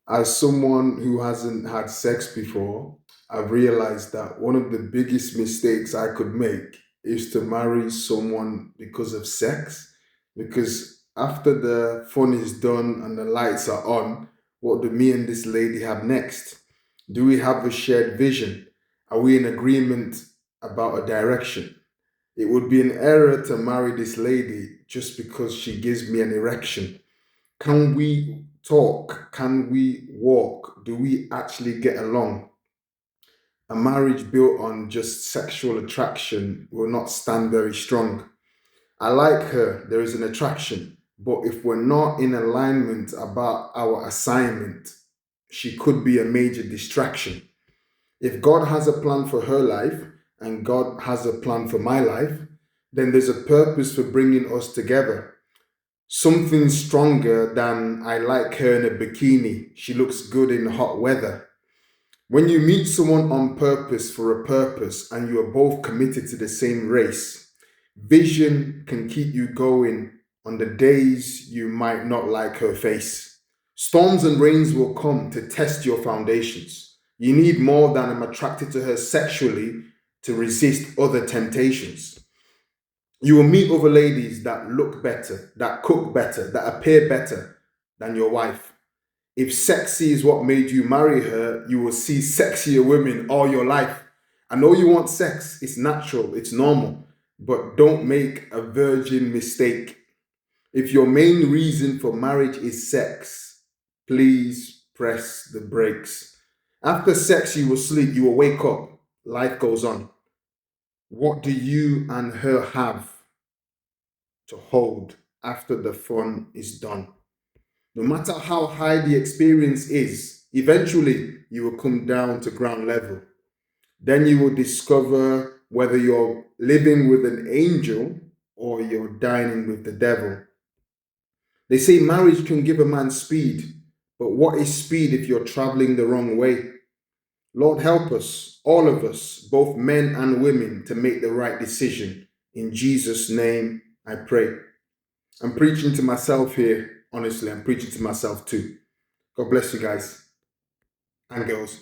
As someone who hasn't had sex before, I've realized that one of the biggest mistakes I could make is to marry someone because of sex. Because after the fun is done and the lights are on, what do me and this lady have next? Do we have a shared vision? Are we in agreement about a direction? It would be an error to marry this lady just because she gives me an erection. Can we talk? Can we walk? Do we actually get along? A marriage built on just sexual attraction will not stand very strong. I like her, there is an attraction, but if we're not in alignment about our assignment, she could be a major distraction. If God has a plan for her life and God has a plan for my life, then there's a purpose for bringing us together. Something stronger than I like her in a bikini. She looks good in hot weather. When you meet someone on purpose for a purpose and you are both committed to the same race, vision can keep you going on the days you might not like her face. Storms and rains will come to test your foundations. You need more than I'm attracted to her sexually to resist other temptations. You will meet other ladies that look better, that cook better, that appear better than your wife. If sexy is what made you marry her, you will see sexier women all your life. I know you want sex, it's natural, it's normal, but don't make a virgin mistake. If your main reason for marriage is sex, please press the brakes. After sex, you will sleep, you will wake up, life goes on. What do you and her have to hold after the fun is done? No matter how high the experience is, eventually you will come down to ground level. Then you will discover whether you're living with an angel or you're dining with the devil. They say marriage can give a man speed, but what is speed if you're traveling the wrong way? Lord, help us, all of us, both men and women, to make the right decision. In Jesus' name, I pray. I'm preaching to myself here. Honestly, I'm preaching to myself too. God bless you guys and girls.